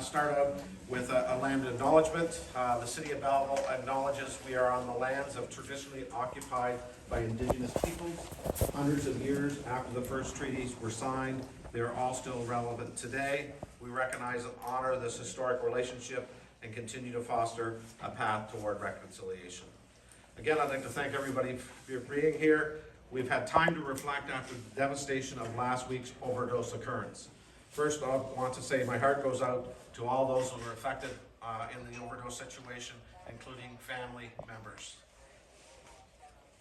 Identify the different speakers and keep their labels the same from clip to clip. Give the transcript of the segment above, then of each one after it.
Speaker 1: start out with a land acknowledgement. The City of Belleville acknowledges we are on the lands of traditionally occupied by Indigenous peoples. Hundreds of years after the first treaties were signed, they are all still relevant today. We recognize and honor this historic relationship and continue to foster a path toward reconciliation. Again, I'd like to thank everybody for being here. We've had time to reflect after the devastation of last week's overdose occurrence. First, I want to say my heart goes out to all those who were affected in the overdose situation, including family members.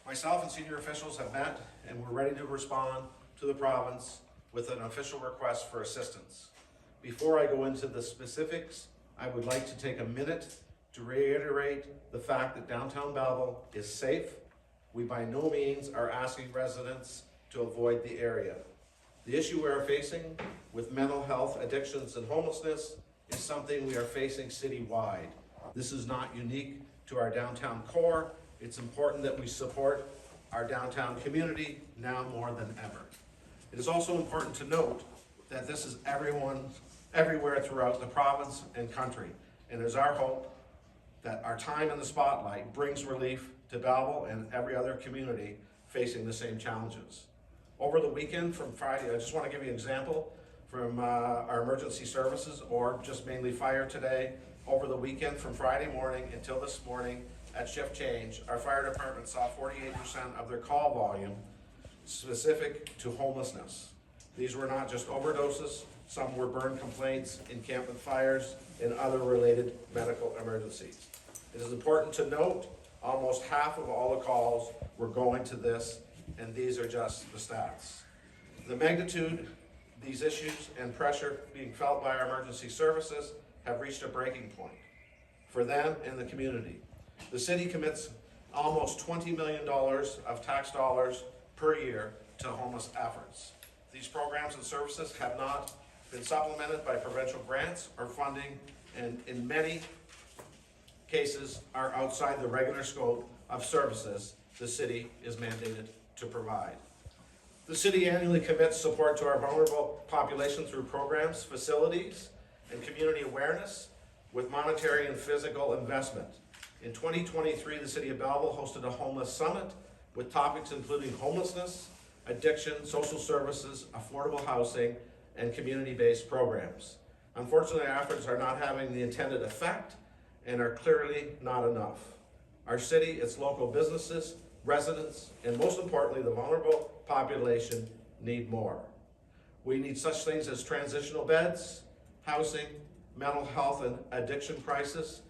Speaker 1: Myself and senior officials have met and we're ready to respond to the province with an official request for assistance. Before I go into the specifics, I would like to take a minute to reiterate the fact that downtown Belleville is safe. We by no means are asking residents to avoid the area. The issue we are facing with mental health, addictions, and homelessness is something we are facing citywide. This is not unique to our downtown core. It's important that we support our downtown community now more than ever. It is also important to note that this is everywhere throughout the province and country. And it is our hope that our time in the spotlight brings relief to Belleville and every other community facing the same challenges. Over the weekend from Friday, I just want to give you an example from our emergency services, or just mainly fire today. Over the weekend from Friday morning until this morning at shift change, our fire department saw 48% of their call volume specific to homelessness. These were not just overdoses, some were burn complaints, encampment fires, and other related medical emergencies. It is important to note almost half of all the calls were going to this, and these are just the stats. The magnitude, these issues, and pressure being felt by our emergency services have reached a breaking point for them and the community. The city commits almost $20 million of tax dollars per year to homeless efforts. These programs and services have not been supplemented by provincial grants or funding, and in many cases are outside the regular scope of services the city is mandated to provide. The city annually commits support to our vulnerable population through programs, facilities, and community awareness with monetary and physical investment. In 2023, the City of Belleville hosted a homeless summit with topics including homelessness, addiction, social services, affordable housing, and community-based programs. Unfortunately, our efforts are not having the intended effect and are clearly not enough. Our city, its local businesses, residents, and most importantly, the vulnerable population need more. We need such things as transitional beds, housing, mental health and addiction crisis,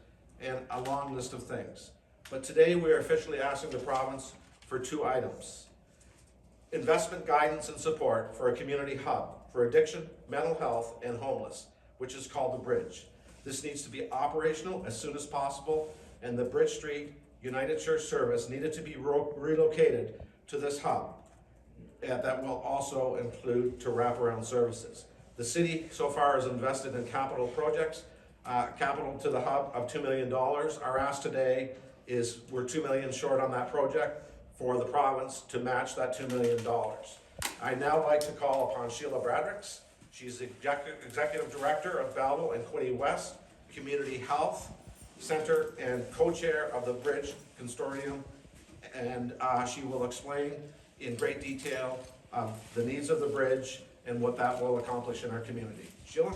Speaker 1: and a long list of things. But today we are officially asking the province for two items: investment guidance and support for a community hub for addiction, mental health, and homeless, which is called the Bridge. This needs to be operational as soon as possible, and the Bridge Street United Church service needed to be relocated to this hub. That will also include to wraparound services. The city so far has invested in capital projects, capital to the hub of $2 million. Our ask today is we're $2 million short on that project for the province to match that $2 million. I'd now like to call upon Sheila Bradricks. She's the Executive Director of Belleville and Quinte West Community Health Center and co-chair of the Bridge Consortium, and she will explain in great detail the needs of the bridge and what that will accomplish in our community. Sheila?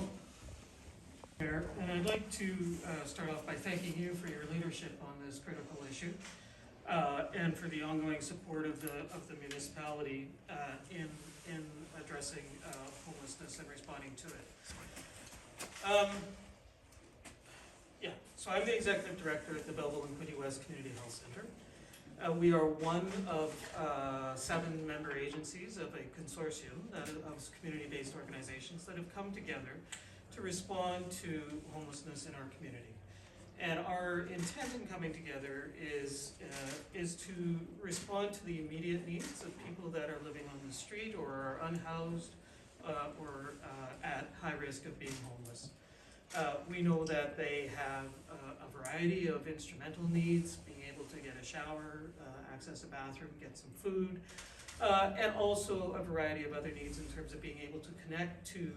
Speaker 2: And I'd like to start off by thanking you for your leadership on this critical issue and for the ongoing support of the municipality in addressing homelessness and responding to it. So I'm the Executive Director at the Belleville and Quinte West Community Health Center. We are one of 7 member agencies of a consortium of community-based organizations that have come together to respond to homelessness in our community. And our intent in coming together is to respond to the immediate needs of people that are living on the street or are unhoused or at high risk of being homeless. We know that they have a variety of instrumental needs, being able to get a shower, access a bathroom, get some food, and also a variety of other needs in terms of being able to connect to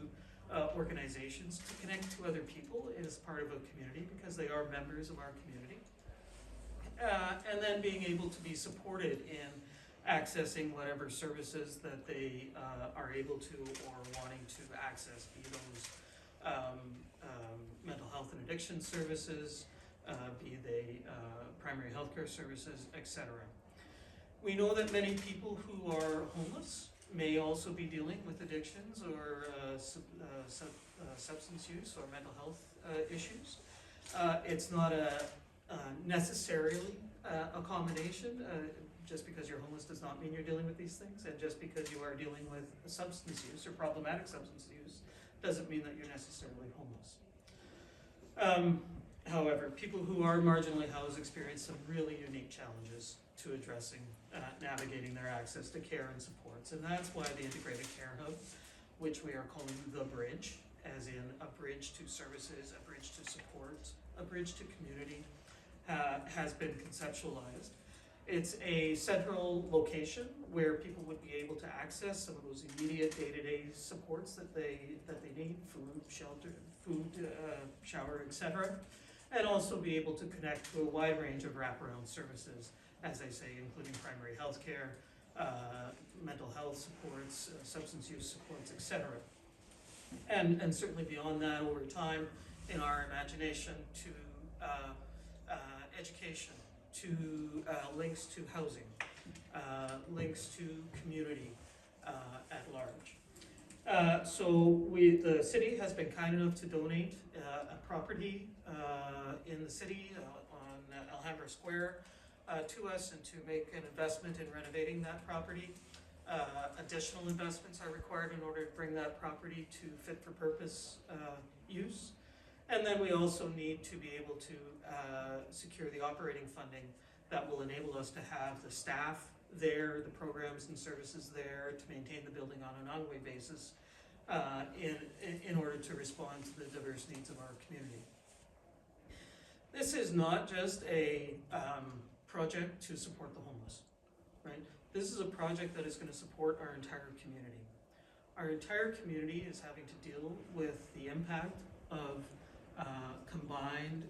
Speaker 2: organizations to connect to other people as part of a community because they are members of our community. And then being able to be supported in accessing whatever services that they are able to or wanting to access, be those mental health and addiction services, be they primary healthcare services, etc. We know that many people who are homeless may also be dealing with addictions or substance use or mental health issues. It's not necessarily a combination. Just because you're homeless does not mean you're dealing with these things, and just because you are dealing with substance use or problematic substance use doesn't mean that you're necessarily homeless. However, people who are marginally housed experience some really unique challenges to addressing, navigating their access to care and supports, and that's why the Integrated Care Hub, which we are calling the Bridge, as in a bridge to services, a bridge to support, a bridge to community, has been conceptualized. It's a central location where people would be able to access some of those immediate day-to-day supports that they need: food, shelter, shower, etc., and also be able to connect to a wide range of wraparound services, as I say, including primary health care, mental health supports, substance use supports, etc. And certainly beyond that, over time, in our imagination, to education, to links to housing, links to community at large. So the city has been kind enough to donate a property in the city on Alhambra Square to us, and to make an investment in renovating that property. Additional investments are required in order to bring that property to fit for purpose use. And then we also need to be able to secure the operating funding that will enable us to have the staff there, the programs and services there to maintain the building on an ongoing basis in order to respond to the diverse needs of our community. This is not just a project to support the homeless, right? This is a project that is going to support our entire community. Our entire community is having to deal with the impact of combined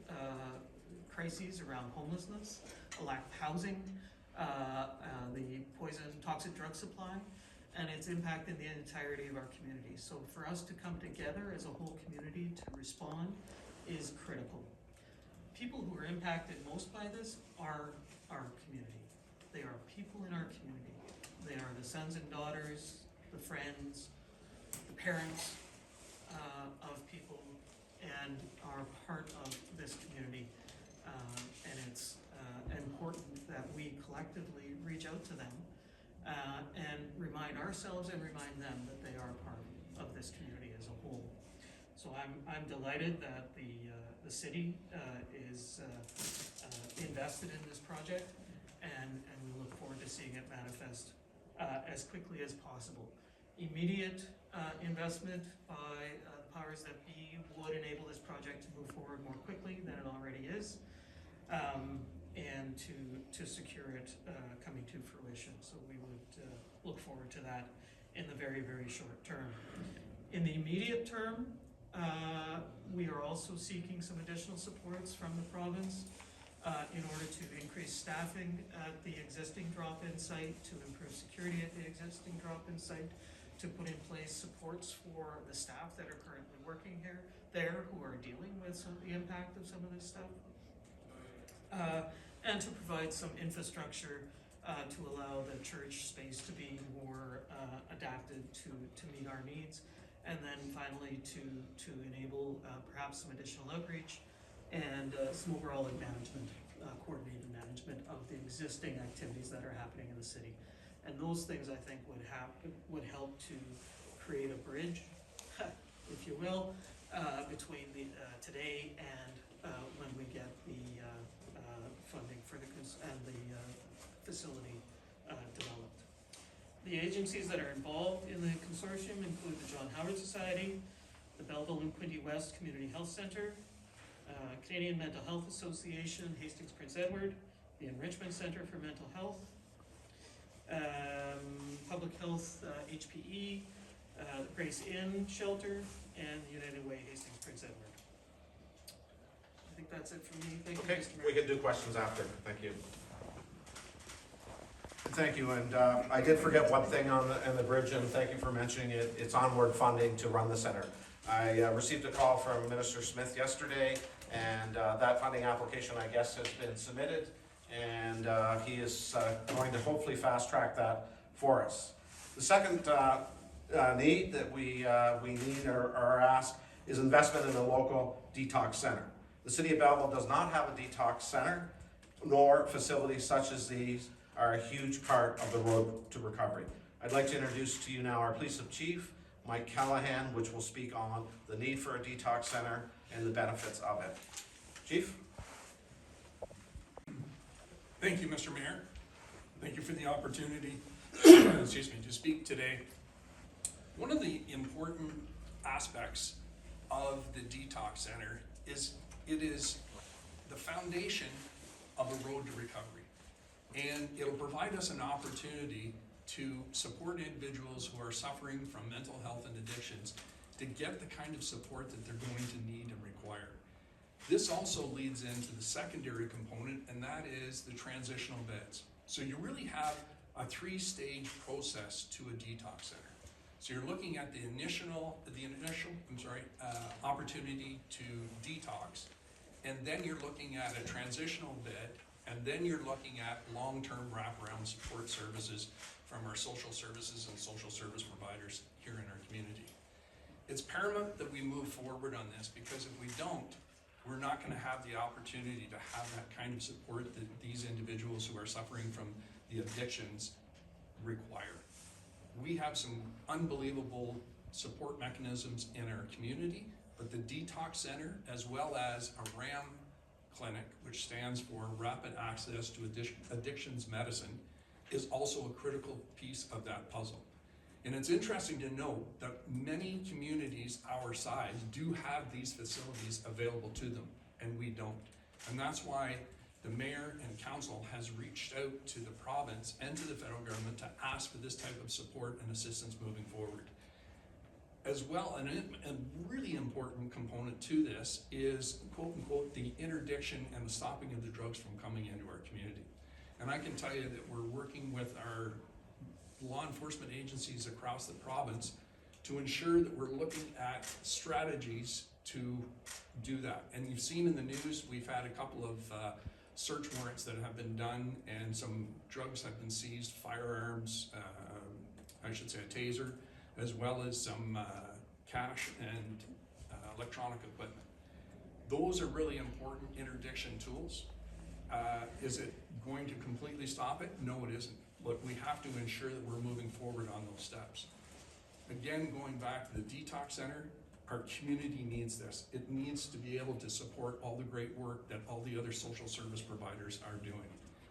Speaker 2: crises around homelessness, a lack of housing, the poison toxic drug supply, and its impact in the entirety of our community. So for us to come together as a whole community to respond is critical. People who are impacted most by this are our community. They are people in our community. They are the sons and daughters, the friends, the parents of people, and are part of this community. And it's important that we collectively reach out to them and remind ourselves and remind them that they are part of this community as a whole. So I'm delighted that the city is invested in this project, and we look forward to seeing it manifest as quickly as possible. Immediate investment by the powers that be would enable this project to move forward more quickly than it already is, and to secure it coming to fruition. So we would look forward to that in the very, very short term. In the immediate term, we are also seeking some additional supports from the province in order to increase staffing at the existing drop-in site, to improve security at the existing drop-in site, to put in place supports for the staff that are currently working there who are dealing with some of the impact of some of this stuff, and to provide some infrastructure to allow the church space to be more adapted to meet our needs, and then finally to enable perhaps some additional outreach and some overall management, coordinated management of the existing activities that are happening in the city. And those things, I think, would help to create a bridge, if you will, between today and when we get the funding for the facility developed. The agencies that are involved in the consortium include the John Howard Society, the Belleville and Quinte West Community Health Center, Canadian Mental Health Association, Hastings Prince Edward, the Enrichment Center for Mental Health, Public Health HPE, the Grace Inn Shelter, and United Way Hastings Prince Edward. I think that's it from me. Thank you,
Speaker 1: Okay,
Speaker 2: Mr. Mayor.
Speaker 1: we can do questions after. Thank you. Thank you, and I did forget one thing on the bridge, and thank you for mentioning it. It's onward funding to run the center. I received a call from Minister Smith yesterday, and that funding application, I guess, has been submitted, and he is going to hopefully fast track that for us. The second need that we need or ask is investment in a local detox center. The city of Belleville does not have a detox center, nor facilities such as these are a huge part of the road to recovery. I'd like to introduce to you now our police chief, Mike Callahan, which will speak on the need for a detox center and the benefits of it. Chief?
Speaker 3: Thank you, Mr. Mayor. Thank you for the opportunity excuse me, to speak today. One of the important aspects of the detox center is it is the foundation of a road to recovery. And it'll provide us an opportunity to support individuals who are suffering from mental health and addictions to get the kind of support that they're going to need and require. This also leads into the secondary component, and that is the transitional beds. So you really have a three-stage process to a detox center. So you're looking at the initial opportunity to detox, and then you're looking at a transitional bed, and then you're looking at long-term wraparound support services from our social services and social service providers here in our community. It's paramount that we move forward on this, because if we don't, we're not going to have the opportunity to have that kind of support that these individuals who are suffering from the addictions require. We have some unbelievable support mechanisms in our community, but the detox center, as well as a RAM clinic, which stands for Rapid Access to Addictions Medicine, is also a critical piece of that puzzle. And it's interesting to note that many communities our size do have these facilities available to them, and we don't. And that's why the mayor and council has reached out to the province and to the federal government to ask for this type of support and assistance moving forward. As well, and a really important component to this is, quote unquote, the interdiction and the stopping of the drugs from coming into our community. And I can tell you that we're working with our law enforcement agencies across the province to ensure that we're looking at strategies to do that. And you've seen in the news, we've had a couple of search warrants that have been done, and some drugs have been seized, firearms, I should say a taser, as well as some cash and electronic equipment. Those are really important interdiction tools. Is it going to completely stop it? No, it isn't. But we have to ensure that we're moving forward on those steps. Again, going back to the detox center, our community needs this. It needs to be able to support all the great work that all the other social service providers are doing.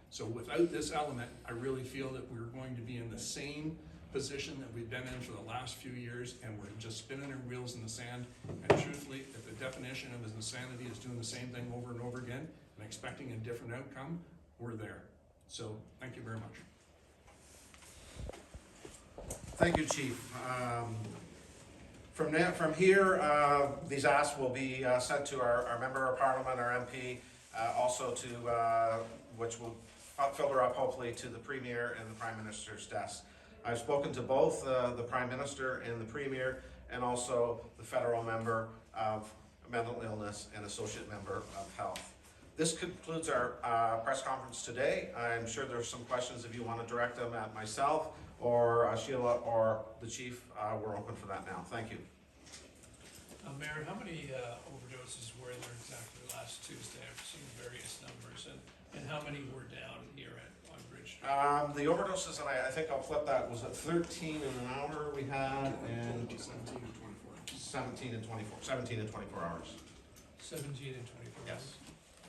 Speaker 3: So without this element, I really feel that we're going to be in the same position that we've been in for the last few years, and we're just spinning our wheels in the sand. And truthfully, if the definition of insanity is doing the same thing over and over again and expecting a different outcome, we're there. So thank you very much.
Speaker 1: Thank you, Chief. From here, these asks will be sent to our Member of Parliament, our MP, also to, which will filter up hopefully to the Premier and the Prime Minister's desk. I've spoken to both the Prime Minister and the Premier, and also the Federal Member of Mental Illness and Associate Member of Health. This concludes our press conference today. I'm sure there's some questions if you want to direct them at myself or Sheila or the Chief. We're open for that now. Thank you.
Speaker 4: Mayor, how many overdoses were there exactly last Tuesday? I've seen various numbers, and how many were down here on Bridge Street?
Speaker 1: The overdoses, and I think I'll flip that, was at 13 in an hour we had, and
Speaker 3: 17 and 24.
Speaker 1: 17 and 24. 17 and 24 hours.
Speaker 4: 17 and 24?
Speaker 1: Yes.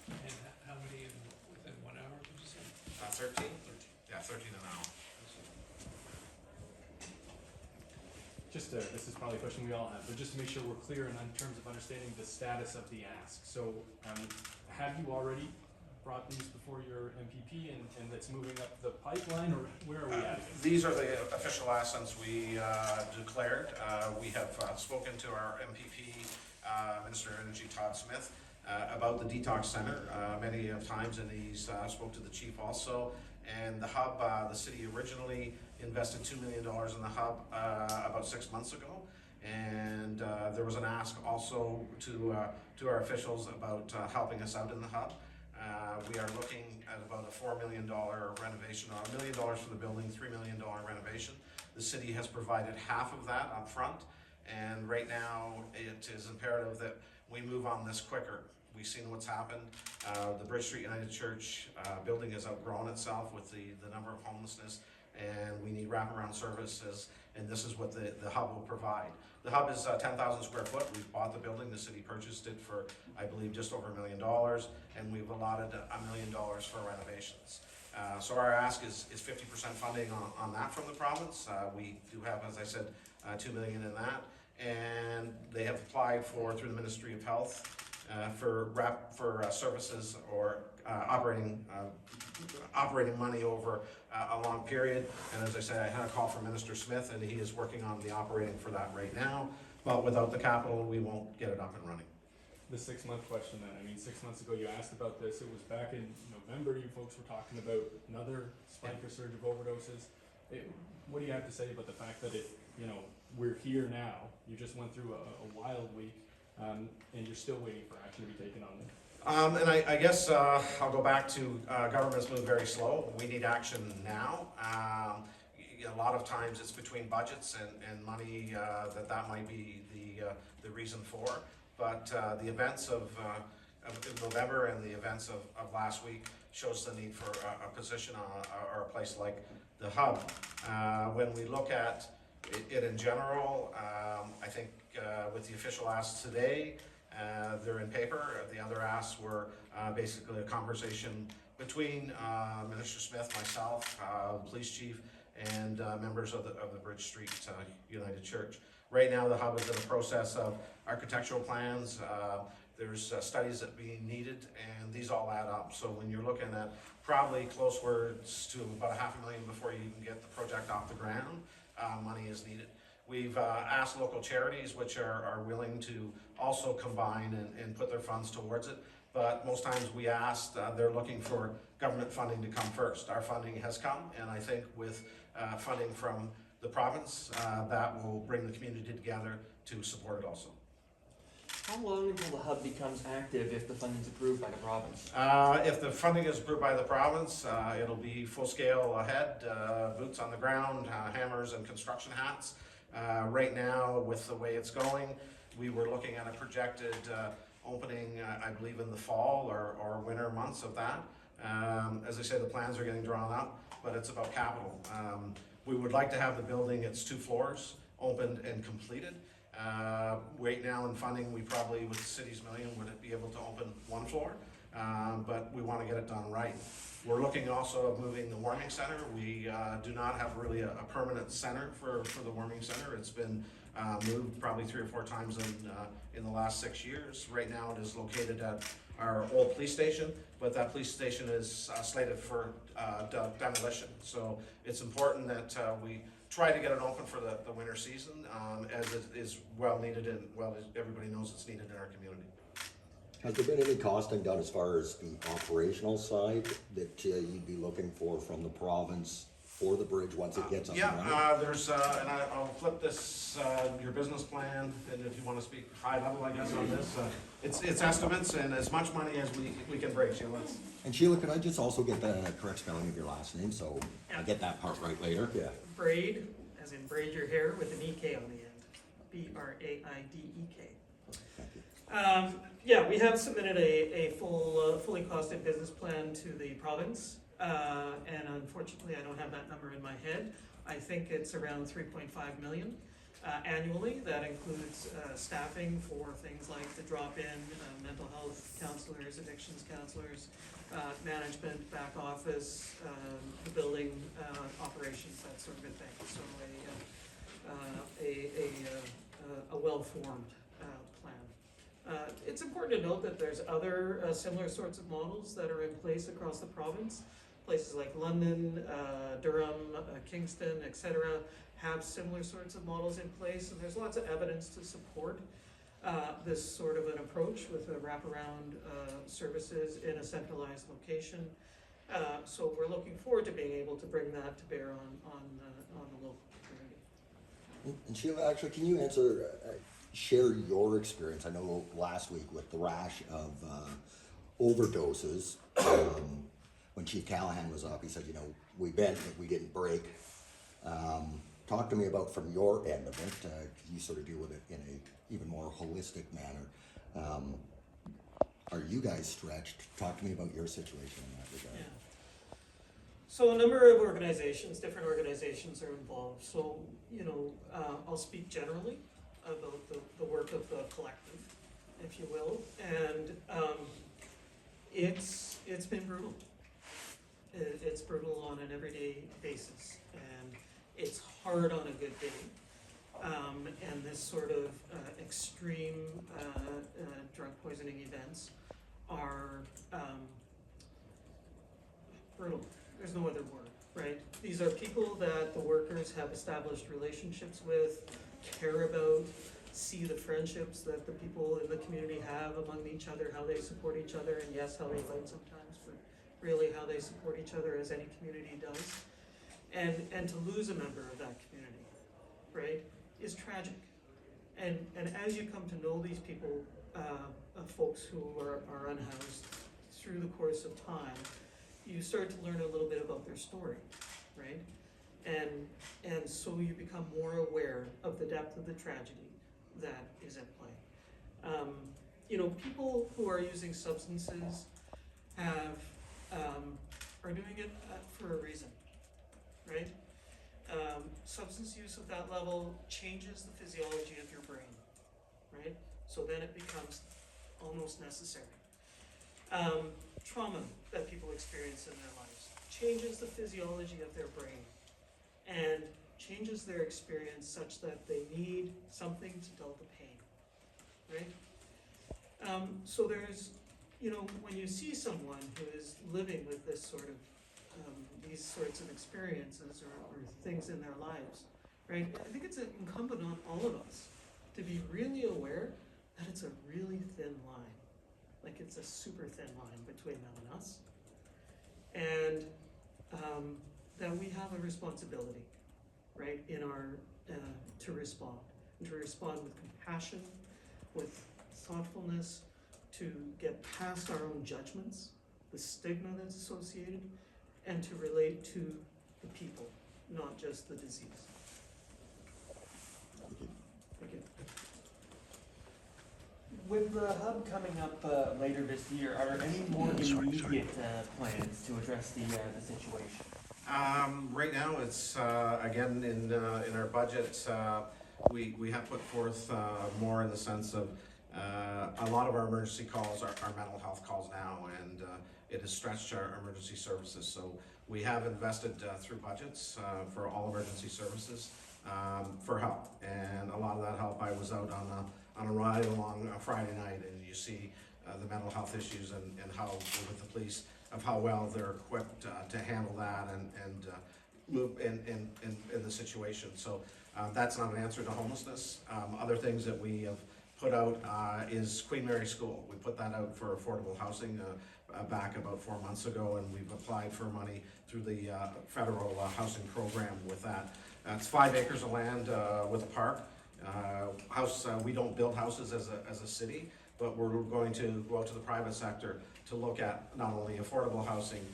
Speaker 4: And how many within 1 hour, did you say?
Speaker 1: 13? Yeah, 13 an hour.
Speaker 5: This is probably a question we all have, but just to make sure we're clear in terms of understanding the status of the ask. So have you already brought these before your MPP and that's moving up the pipeline, or where are we at?
Speaker 1: These are the official asks since we declared. We have spoken to our MPP, Minister of Energy Todd Smith, about the detox center many times, and he's spoke to the chief also. And the hub, the city originally invested $2 million in the hub about 6 months ago. And there was an ask also to our officials about helping us out in the hub. We are looking at about a $4 million renovation, or $1 million for the building, $3 million renovation. The city has provided half of that up front, and right now it is imperative that we move on this quicker. We've seen what's happened. The Bridge Street United Church building has outgrown itself with the number of homelessness, and we need wraparound services, and this is what the hub will provide. The hub is 10,000 square foot. We've bought the building. The city purchased it for, I believe, just over $1 million, and we've allotted $1 million for renovations. So our ask is 50% funding on that from the province. We do have, as I said, $2 million in that, and they have applied for, through the Ministry of Health, for services or operating money over a long period. And as I said, I had a call from Minister Smith, and he is working on the operating for that right now. But without the capital, we won't get it up and running.
Speaker 5: The 6-month question then, I mean, 6 months ago you asked about this, it was back in November, you folks were talking about another spike or surge of overdoses. What do you have to say about the fact that we're here now, you just went through a wild week, and you're still waiting for action to be taken on it?
Speaker 1: And I guess I'll go back to governments move very slow. We need action now. A lot of times it's between budgets and money that might be the reason for. But the events of November and the events of last week shows the need for a position or a place like the hub. When we look at it in general, I think with the official asks today, they're in paper. The other asks were basically a conversation between Minister Smith, myself, the police chief, and members of the Bridge Street United Church. Right now, the hub is in the process of architectural plans. There's studies that be needed, and these all add up. So when you're looking at probably close words to about $500,000 before you can get the project off the ground, money is needed. We've asked local charities, which are willing to also combine and put their funds towards it. But most times we ask, they're looking for government funding to come first. Our funding has come, and I think with funding from the province, that will bring the community together to support it also.
Speaker 6: How long until the hub becomes active if the funding is approved by the province?
Speaker 1: If the funding is approved by the province, it'll be full scale ahead, boots on the ground, hammers and construction hats. Right now, with the way it's going, we were looking at a projected opening, I believe in the fall or winter months of that. As I say, the plans are getting drawn up, but it's about capital. We would like to have the building, it's 2 floors, opened and completed. Right now in funding, we probably, with the city's million, would be able to open 1 floor, but we want to get it done right. We're looking also at moving the warming center. We do not have really a permanent center for the warming center. It's been moved probably 3 or 4 times in the last 6 years. Right now it is located at our old police station, but that police station is slated for demolition. So it's important that we try to get it open for the winter season, as it is well needed, and well, everybody knows it's needed in our community.
Speaker 7: Has there been any costing done as far as the operational side that you'd be looking for from the province for the bridge once it gets up and running?
Speaker 1: Yeah, there's, and I'll flip this, your business plan, and if you want to speak high level, I guess, on this, it's estimates and as much money as we can break, Sheila.
Speaker 7: And Sheila, could I just also get the correct spelling of your last name, so I
Speaker 2: Yeah.
Speaker 7: get that part right later? Yeah.
Speaker 2: Braid, as in braid your hair with an EK on the end. B-R-A-I-D-E-K.
Speaker 7: Thank you.
Speaker 2: Yeah, we have submitted a fully costed business plan to the province, and unfortunately, I don't have that number in my head. I think it's around 3.5 million annually. That includes staffing for things like the drop-in, mental health counselors, addictions counselors, management, back office, the building operations, that sort of a thing. So a well-formed plan. it's important to note that there's other similar sorts of models that are in place across the province. Places like London, Durham, Kingston, etc. have similar sorts of models in place, and there's lots of evidence to support this sort of an approach with wraparound services in a centralized location. So we're looking forward to being able to bring that to bear on the local community.
Speaker 7: And Sheila, actually, can you share your experience? I know last week with the rash of overdoses, when Chief Callahan was up, he said, you know, we bent, but we didn't break. Talk to me about, from your end of it, you sort of deal with it in a even more holistic manner. Are you guys stretched? Talk to me about your situation in that regard.
Speaker 2: Yeah. So a number of organizations, different organizations are involved. So, you know, I'll speak generally about the work of the collective, if you will. And it's been brutal. It's brutal on an everyday basis, and it's hard on a good day. And this sort of extreme drug poisoning events are brutal. There's no other word, right? These are people that the workers have established relationships with, care about, see the friendships that the people in the community have among each other, how they support each other, and yes, how they fight sometimes, but really how they support each other, as any community does. And to lose a member of that community, right, is tragic. And as you come to know these people, folks who are unhoused through the course of time, you start to learn a little bit about their story, right? And so you become more aware of the depth of the tragedy that is at play. You know, people who are using substances are doing it for a reason, right? Substance use at that level changes the physiology of your brain, right? So then it becomes almost necessary. Trauma that people experience in their lives changes the physiology of their brain and changes their experience such that they need something to dull the pain, right? So there's, you know, when you see someone who is living with this sort of, these sorts of experiences or things in their lives, right? I think it's incumbent on all of us to be really aware that it's a really thin line. Like, it's a super thin line between them and us. And that we have a responsibility, right, in our, to respond. And to respond with compassion, with thoughtfulness, to get past our own judgments, the stigma that's associated, and to relate to the people, not just the disease. Thank you.
Speaker 6: With the hub coming up later this year, are there any more immediate plans to address the situation?
Speaker 1: Right now, it's again in our budget. We have put forth more in the sense of a lot of our emergency calls are mental health calls now, and it has stretched our emergency services. So we have invested through budgets for all emergency services for help, and a lot of that help. I was out on a ride along a Friday night, and you see the mental health issues and how with the police of how well they're equipped to handle that and move in the situation. So that's not an answer to homelessness. Other things that we have put out is Queen Mary School. We put that out for affordable housing back about 4 months ago, and we've applied for money through the federal housing program with that. It's 5 acres of land with a park. We don't build houses as a city, but we're going to go out to the private sector to look at not only affordable housing,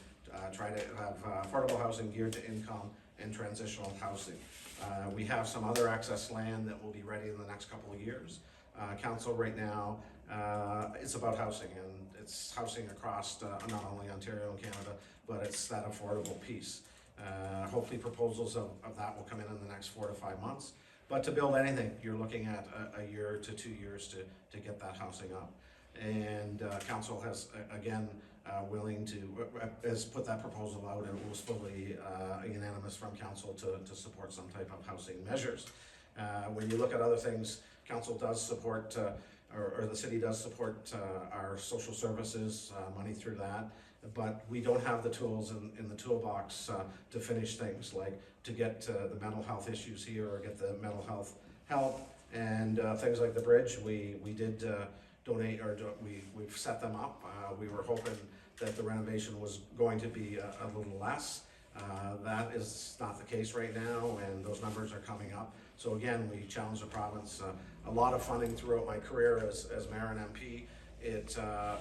Speaker 1: try to have affordable housing geared to income and transitional housing. We have some other excess land that will be ready in the next couple of years. Council right now, it's about housing, and it's housing across not only Ontario and Canada, but it's that affordable piece. Hopefully proposals of that will come in the next 4 to 5 months. But to build anything, you're looking at a year to 2 years to get that housing up. And council has, again, willing to, has put that proposal out, and it was fully unanimous from council to support some type of housing measures. When you look at other things, council does support or the city does support our social services, money through that, but we don't have the tools in the toolbox to finish things, like to get the mental health issues here, or get the mental health help, and things like the bridge. We did donate, or we've set them up. We were hoping that the renovation was going to be a little less. That is not the case right now, and those numbers are coming up. So again, we challenge the province. A lot of funding throughout my career as mayor and MP. It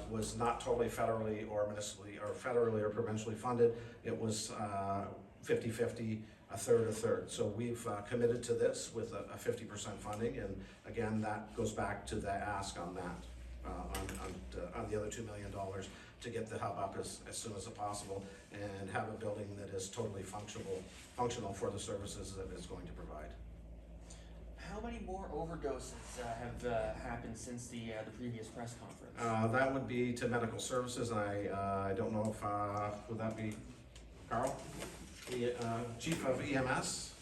Speaker 1: was not totally federally or municipally, or federally or provincially funded. It was 50-50, a third. So we've committed to this with a 50% funding, and again, that goes back to the ask on that, on the other $2 million to get the hub up as soon as possible, and have a building that is totally functional for the services that it's going to provide.
Speaker 6: How many more overdoses have happened since the previous press conference?
Speaker 1: That would be to medical services, and I don't know if, would that be Carl? The chief of EMS?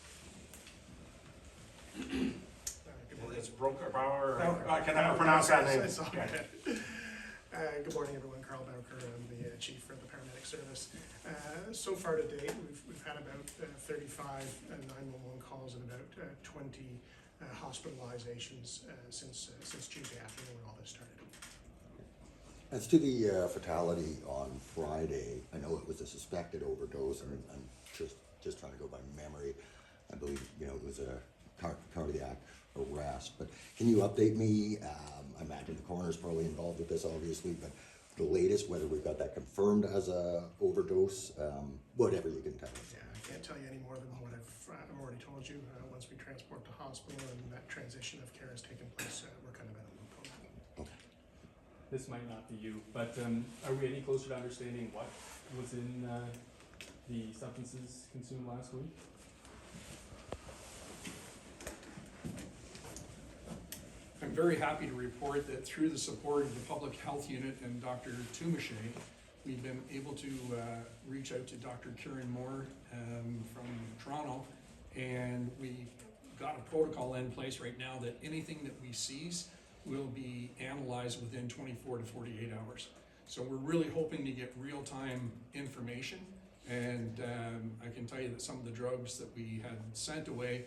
Speaker 1: It's Broker Bauer, I can never pronounce that name.
Speaker 8: It's all good. Good morning, everyone. Carl Bowker, I'm the chief for the paramedic service. So far to date, we've had about 35 911 calls and about 20 hospitalizations since Tuesday afternoon when all this started.
Speaker 7: As to the fatality on Friday, I know it was a suspected overdose, and I'm just trying to go by memory. I believe, it was a cardiac arrest, but can you update me? I imagine the coroner's probably involved with this, obviously, but the latest, whether we've got that confirmed as a overdose, whatever you can tell us.
Speaker 8: Yeah, I can't tell you any more than what I've already told you. Once we transport to hospital and that transition of care has taken place, we're kind of in a loop on that.
Speaker 7: Okay.
Speaker 5: This might not be you, but are we any closer to understanding what was in the substances consumed last week?
Speaker 3: I'm very happy to report that through the support of the Public Health Unit and Dr. Tumache, we've been able to reach out to Dr. Kieran Moore from Toronto, and we've got a protocol in place right now that anything that we seize will be analyzed within 24 to 48 hours. So we're really hoping to get real-time information, and I can tell you that some of the drugs that we had sent away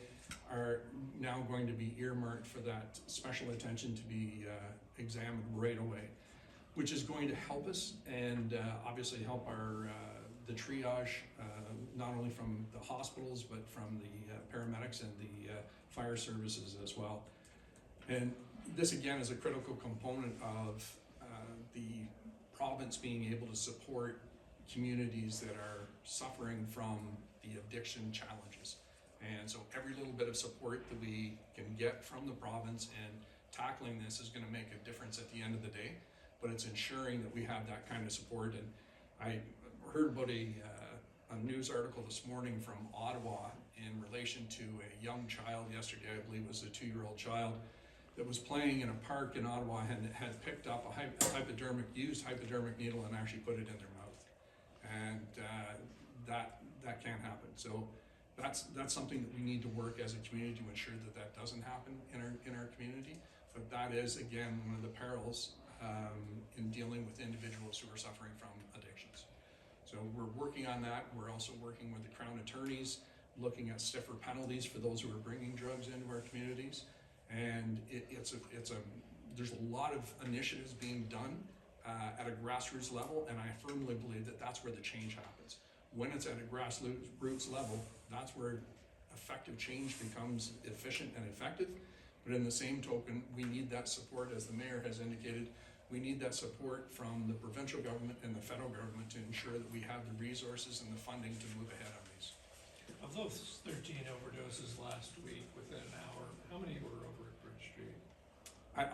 Speaker 3: are now going to be earmarked for that special attention to be examined right away, which is going to help us, and obviously help our the triage, not only from the hospitals but from the paramedics and the fire services as well. And this again is a critical component of the province being able to support communities that are suffering from the addiction challenges. And so every little bit of support that we can get from the province in tackling this is going to make a difference at the end of the day, but it's ensuring that we have that kind of support. And I heard about a news article this morning from Ottawa in relation to a young child yesterday, I believe it was a 2-year-old child, that was playing in a park in Ottawa and had picked up a used hypodermic needle and actually put it in their mouth. And that can't happen. So that's something that we need to work as a community to ensure that that doesn't happen in our community. But that is, again, one of the perils in dealing with individuals who are suffering from addictions. So we're working on that. We're also working with the Crown attorneys, looking at stiffer penalties for those who are bringing drugs into our communities. And there's a lot of initiatives being done at a grassroots level, and I firmly believe that that's where the change happens. When it's at a grassroots level, that's where effective change becomes efficient and effective. But in the same token, we need that support, as the mayor has indicated. We need that support from the provincial government and the federal government to ensure that we have the resources and the funding to move ahead on these.
Speaker 4: Of those 13 overdoses last week within an hour, how many were over at Bridge Street?
Speaker 3: I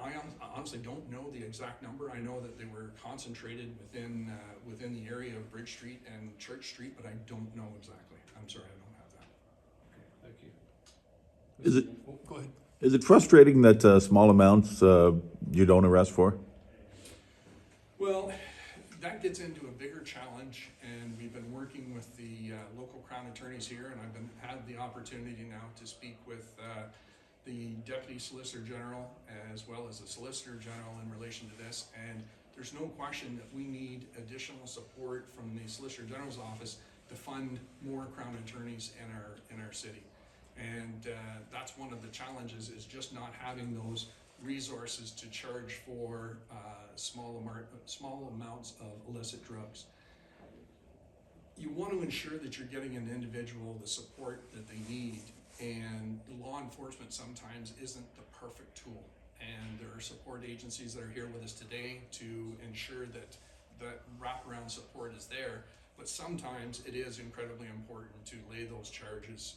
Speaker 3: honestly don't know the exact number. I know that they were concentrated within the area of Bridge Street and Church Street, but I don't know exactly. I'm sorry, I don't have that.
Speaker 4: Okay, thank you.
Speaker 9: Is it,
Speaker 3: Go ahead.
Speaker 9: is it frustrating that small amounts you don't arrest for?
Speaker 3: Well, that gets into a bigger challenge, and we've been working with the local Crown attorneys here, and I've had the opportunity now to speak with the Deputy Solicitor General as well as the Solicitor General in relation to this, and there's no question that we need additional support from the Solicitor General's office to fund more Crown attorneys in our city. And that's one of the challenges, is just not having those resources to charge for small amounts of illicit drugs. You want to ensure that you're getting an individual the support that they need, and law enforcement sometimes isn't the perfect tool. And there are support agencies that are here with us today to ensure that that wraparound support is there, but sometimes it is incredibly important to lay those charges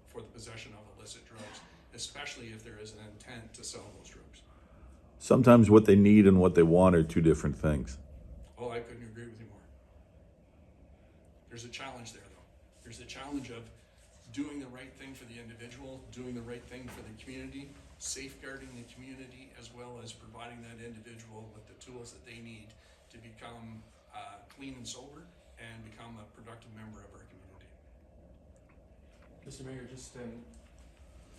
Speaker 3: for the possession of illicit drugs, especially if there is an intent to sell those drugs.
Speaker 9: Sometimes what they need and what they want are two different things.
Speaker 3: Oh, I couldn't agree with you more. There's a challenge there, though. There's a challenge of doing the right thing for the individual, doing the right thing for the community, safeguarding the community, as well as providing that individual with the tools that they need to become clean and sober and become a productive member of our community.
Speaker 5: Mr. Mayor, just,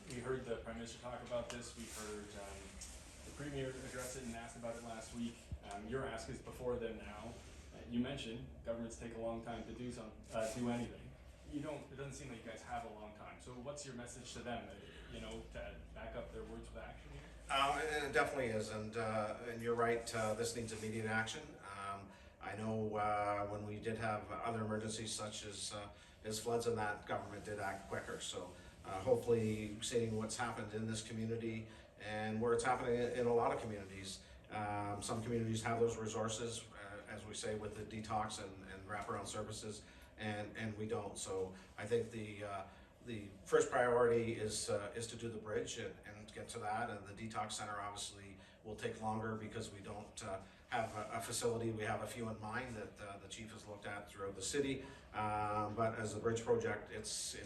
Speaker 5: we heard the Prime Minister talk about this, we heard the Premier address it and asked about it last week. Your ask is before them now. You mentioned governments take a long time to do anything. It doesn't seem like you guys have a long time. So what's your message to them, to back up their words with action here?
Speaker 1: And it definitely is, and you're right, this needs immediate action. I know when we did have other emergencies such as floods, and that government did act quicker. So hopefully seeing what's happened in this community and where it's happening in a lot of communities. Some communities have those resources, as we say, with the detox and wraparound services, and we don't. So I think the first priority is to do the bridge and get to that, and the detox center obviously will take longer because we don't have a facility. We have a few in mind that the chief has looked at throughout the city, but as a bridge project, it's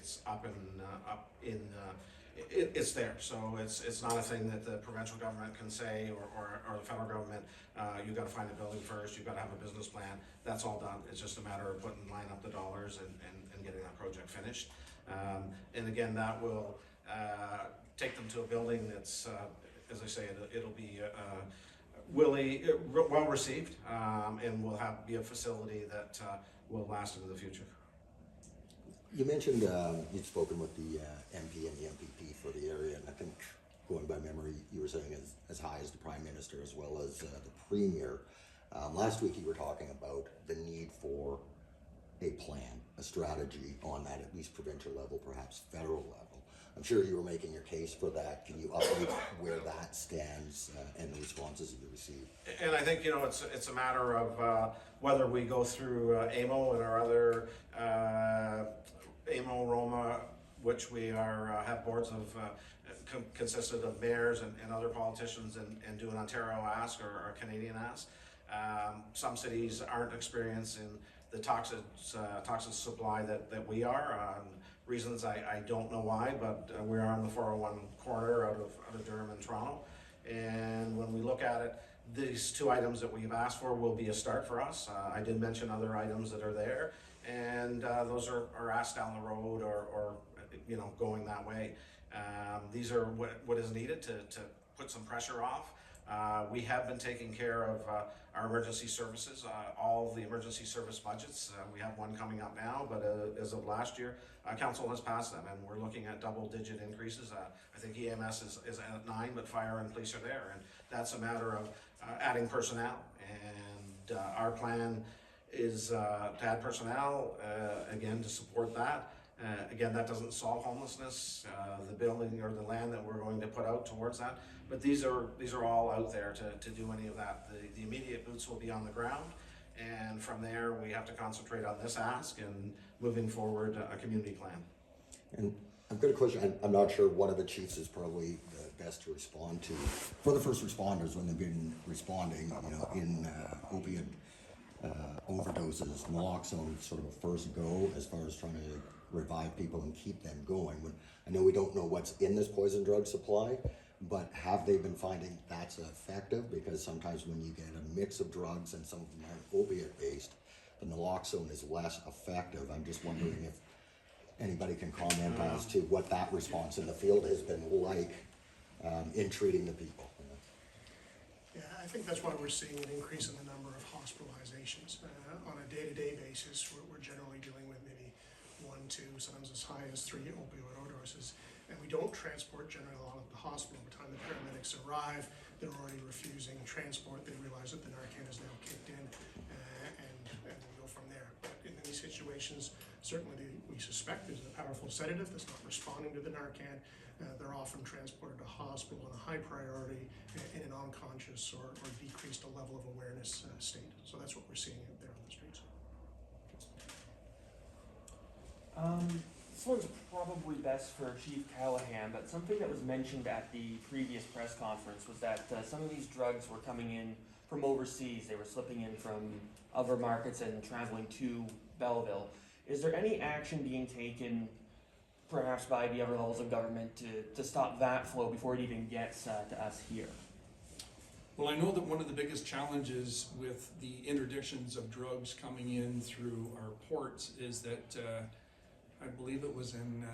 Speaker 1: it's there. So it's not a thing that the provincial government can say, or the federal government. You got to find a building first. You got to have a business plan. That's all done. It's just a matter of line up the dollars and getting that project finished. And again, that will take them to a building that's, as I say, it'll be well received, and will be a facility that will last into the future.
Speaker 7: You mentioned you'd spoken with the MP and the MPP for the area, and I think, going by memory, you were saying as high as the Prime Minister as well as the Premier. Last week you were talking about the need for a plan, a strategy on that, at least provincial level, perhaps federal level. I'm sure you were making your case for that. Can you update where that stands and the responses you received?
Speaker 1: And I think, it's a matter of whether we go through AMO and our other AMO, Roma, which we have boards of consisted of mayors and other politicians, and do an Ontario ask or a Canadian ask. Some cities aren't experiencing the toxic supply that we are. Reasons I don't know why, but we are on the 401 corner out of Durham and Toronto. And when we look at it, these two items that we've asked for will be a start for us. I did mention other items that are there, and those are asked down the road or going that way. These are what is needed to put some pressure off. We have been taking care of our emergency services, all of the emergency service budgets. We have one coming up now, but as of last year, council has passed them, and we're looking at double-digit increases. I think EMS is at 9, but fire and police are there, and that's a matter of adding personnel. And our plan is to add personnel, again, to support that. Again, that doesn't solve homelessness, the building or the land that we're going to put out towards that. But these are all out there to do any of that. The immediate boots will be on the ground, and from there we have to concentrate on this ask and moving forward a community plan.
Speaker 7: And I've got a question. I'm not sure one of the chiefs is probably the best to respond to. For the first responders, when they've been responding, in opiate overdoses, naloxone sort of a first go as far as trying to revive people and keep them going. I know we don't know what's in this poison drug supply, but have they been finding that's effective? Because sometimes when you get a mix of drugs and some of them are opiate based, the naloxone is less effective. I'm just wondering if anybody can comment as to what that response in the field has been like in treating the people. You know.
Speaker 8: Yeah, I think that's why we're seeing an increase in the number of hospitalizations. On a day-to-day basis, we're generally dealing with maybe 1, 2, sometimes as high as 3 opioid overdoses. And we don't transport generally along to the hospital. By the time the paramedics arrive, they're already refusing transport. They realize that the Narcan is now kicked in, and we go from there. But in many situations, certainly we suspect there's a powerful sedative that's not responding to the Narcan. They're often transported to hospital in a high priority, in an unconscious or decreased a level of awareness state. So that's what we're seeing out there on the streets.
Speaker 6: This one's probably best for Chief Callahan, but something that was mentioned at the previous press conference was that some of these drugs were coming in from overseas. They were slipping in from other markets and traveling to Belleville. Is there any action being taken, perhaps by the other levels of government, to stop that flow before it even gets to us here?
Speaker 3: Well, I know that one of the biggest challenges with the interdictions of drugs coming in through our ports is that I believe it was in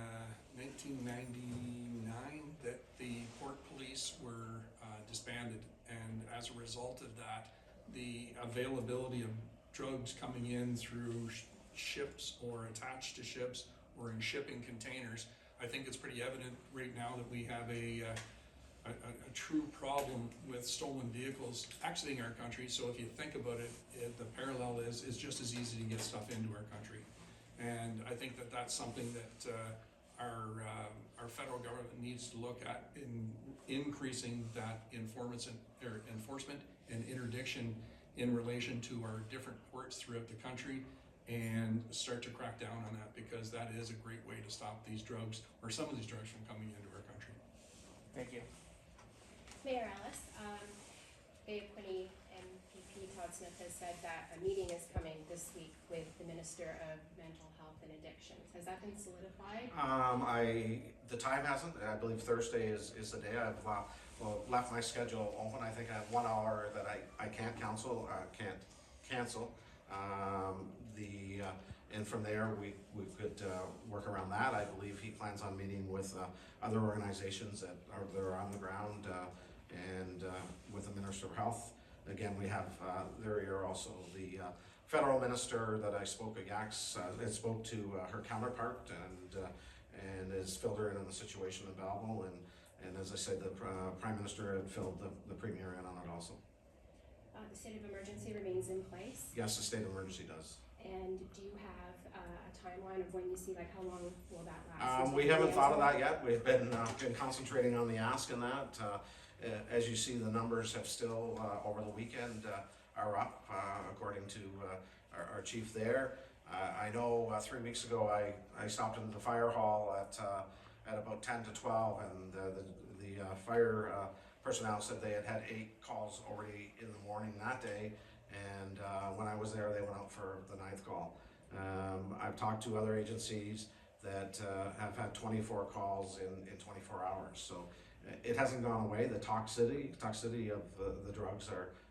Speaker 3: 1999 that the port police were disbanded, and as a result of that, the availability of drugs coming in through ships or attached to ships or in shipping containers, I think it's pretty evident right now that we have a true problem with stolen vehicles exiting our country. So if you think about it, the parallel is just as easy to get stuff into our country. And I think that that's something that our federal government needs to look at in increasing that enforcement and interdiction in relation to our different ports throughout the country, and start to crack down on that, because that is a great way to stop these drugs, or some of these drugs, from coming into our country.
Speaker 6: Thank you.
Speaker 10: Mayor Ellis, Bay of Quinte MPP Todd Smith has said that a meeting is coming this week with the Minister of Mental Health and Addictions. Has that been solidified?
Speaker 1: The time hasn't. I believe Thursday is the day. I've left my schedule open. I think I have 1 hour that I can't cancel. And from there we could work around that. I believe he plans on meeting with other organizations that are on the ground and with the Minister of Health. Again, we have there are also the federal minister that I spoke to her counterpart and has filled her in on the situation in Belleville, and as I said, the Prime Minister had filled the Premier in on it also.
Speaker 10: The state of emergency remains in place.
Speaker 1: Yes, the state of emergency does.
Speaker 10: And do you have a timeline of when you see, like, how long will that last?
Speaker 1: We haven't thought of that yet. We've been concentrating on the ask in that. As you see, the numbers have still, over the weekend, are up, according to our chief there. I know 3 weeks ago I stopped into the fire hall at about 10 to 12, and the fire personnel said they had 8 calls already in the morning that day, and when I was there, they went out for the 9th call. I've talked to other agencies that have had 24 calls in 24 hours, so it hasn't gone away. The toxicity of the drugs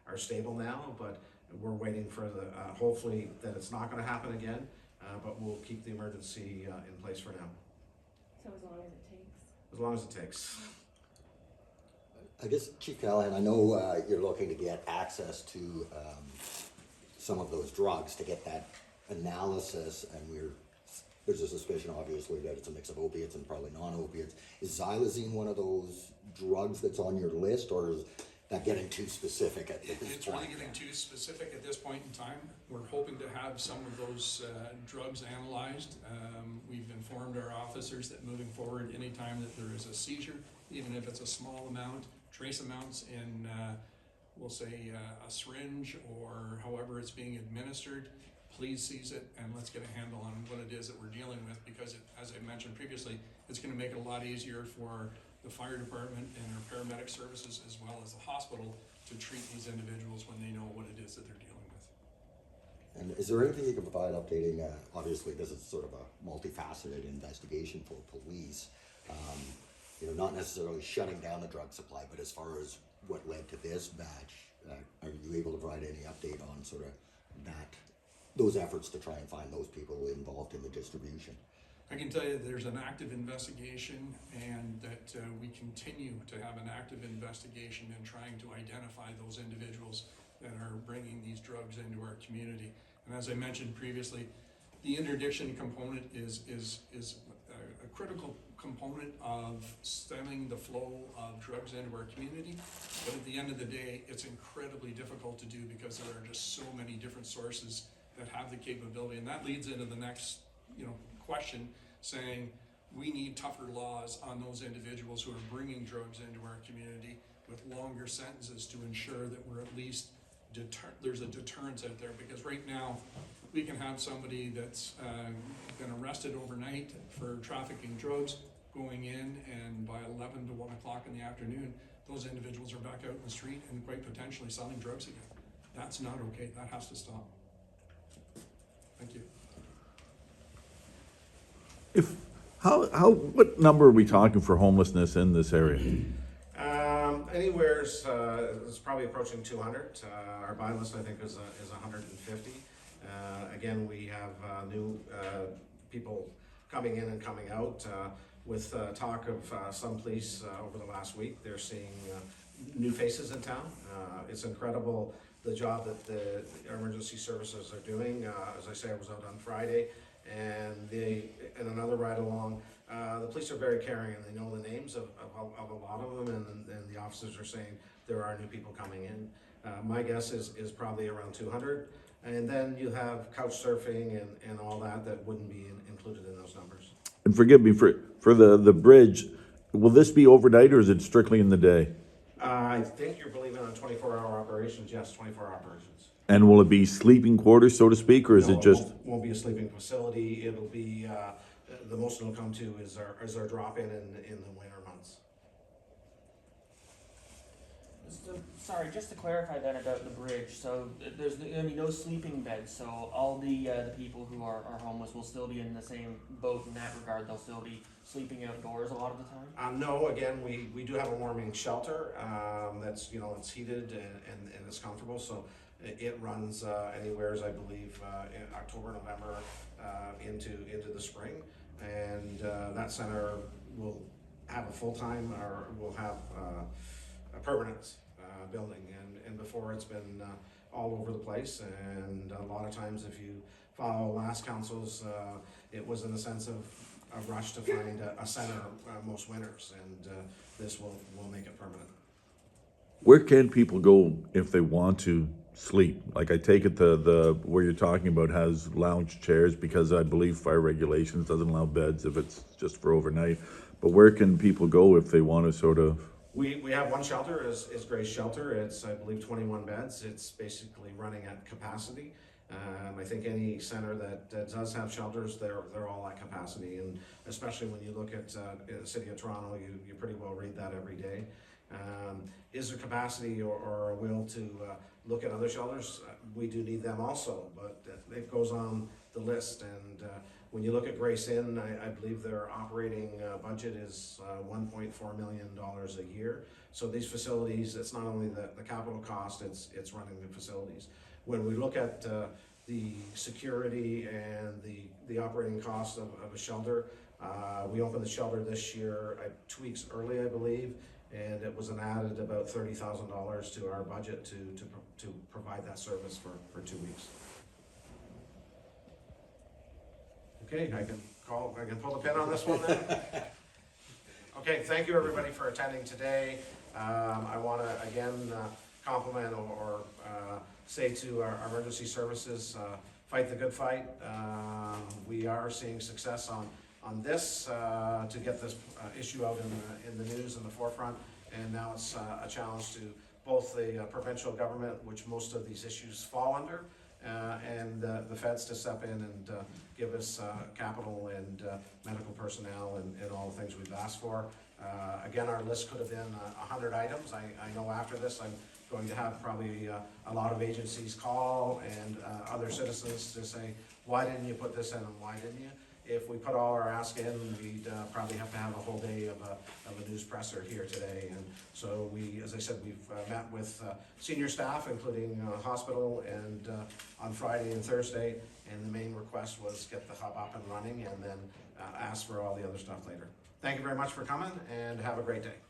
Speaker 1: are stable now, but we're waiting for hopefully that it's not going to happen again, but we'll keep the emergency in place for now.
Speaker 10: So as long as it takes?
Speaker 1: As long as it takes.
Speaker 7: I guess, Chief Callahan, I know you're looking to get access to some of those drugs to get that analysis, and there's a suspicion, obviously, that it's a mix of opiates and probably non-opiates. Is xylazine one of those drugs that's on your list, or is that getting too specific at this point?
Speaker 3: It's really getting too specific at this point in time. We're hoping to have some of those drugs analyzed. We've informed our officers that moving forward, anytime that there is a seizure, even if it's a small amount, trace amounts in, we'll say, a syringe or however it's being administered, please seize it and let's get a handle on what it is that we're dealing with, because as I mentioned previously, it's going to make it a lot easier for the fire department and our paramedic services as well as the hospital to treat these individuals when they know what it is that they're dealing with.
Speaker 7: And is there anything you can provide updating? Obviously, this is sort of a multifaceted investigation for police. Not necessarily shutting down the drug supply, but as far as what led to this batch, are you able to provide any update on sort of those efforts to try and find those people involved in the distribution?
Speaker 3: I can tell you there's an active investigation and that we continue to have an active investigation in trying to identify those individuals that are bringing these drugs into our community. And as I mentioned previously, the interdiction component is a critical component of stemming the flow of drugs into our community. But at the end of the day, it's incredibly difficult to do because there are just so many different sources that have the capability. And that leads into the next, question, saying we need tougher laws on those individuals who are bringing drugs into our community with longer sentences to ensure that we're at least there's a deterrence out there. Because right now, we can have somebody that's been arrested overnight for trafficking drugs, going in, and by 11 to 1 o'clock in the afternoon, those individuals are back out in the street and quite potentially selling drugs again. That's not okay. That has to stop. Thank you.
Speaker 9: What number are we talking for homelessness in this area?
Speaker 1: Anywhere's, it's probably approaching 200. Our buy list, I think, is 150. Again, we have new people coming in and coming out. With talk of some police over the last week, they're seeing new faces in town. It's incredible the job that the emergency services are doing. As I say, I was out on Friday, and in another ride along, the police are very caring, and they know the names of a lot of them, and the officers are saying there are new people coming in. My guess is probably around 200, and then you have couch surfing and all that wouldn't be included in those numbers.
Speaker 9: And forgive me, for the bridge, will this be overnight or is it strictly in the day?
Speaker 1: I think you're believing on 24-hour operations. Yes, 24 operations.
Speaker 9: And will it be sleeping quarters, so to speak, or is
Speaker 1: No,
Speaker 9: it just?
Speaker 1: Won't be a sleeping facility. It'll be the most it'll come to is our drop in the winter months.
Speaker 6: So, sorry, just to clarify then about the bridge, so there's gonna be no sleeping beds, so all the people who are homeless will still be in the same boat in that regard, they'll still be sleeping outdoors a lot of the time?
Speaker 1: No, again, we do have a warming shelter that's, it's heated and it's comfortable, so it runs anywhere, as I believe, in October, November, into the spring, and that center will have a full-time, or will have a permanent building, and before it's been all over the place, and a lot of times if you follow last councils, it was in the sense of a rush to find a center most winters, and this will make it permanent.
Speaker 9: Where can people go if they want to sleep? Like, I take it the where you're talking about has lounge chairs, because I believe fire regulations doesn't allow beds if it's just for overnight. But where can people go if they want to sort of?
Speaker 1: We have one shelter, is Grace Shelter. It's, I believe, 21 beds. It's basically running at capacity. I think any center that does have shelters, they're all at capacity, and especially when you look at the City of Toronto, you pretty well read that every day. Is there capacity or a will to look at other shelters? We do need them also, but it goes on the list. And when you look at Grace Inn, I believe their operating budget is $1.4 million a year. So these facilities, it's not only the capital cost, it's running the facilities. When we look at the security and the operating cost of a shelter, we opened the shelter this year 2 weeks early, I believe, and it was an added about $30,000 to our budget to provide that service for 2 weeks. Okay, I can pull the pin on this one then. Okay, thank you everybody for attending today. I want to again compliment or say to our emergency services, fight the good fight. We are seeing success on this to get this issue out in the news in the forefront, and now it's a challenge to both the provincial government, which most of these issues fall under, and the feds to step in and give us capital and medical personnel and all the things we've asked for. Again, our list could have been 100 items. I know after this I'm going to have probably a lot of agencies call and other citizens to say, why didn't you put this in and why didn't you? if we put all our ask in, we'd probably have to have a whole day of a news presser here today. And so we, as I said, we've met with senior staff, including hospital, and on Friday and Thursday. And the main request was get the hub up and running, and then ask for all the other stuff later. Thank you very much for coming, and have a great day.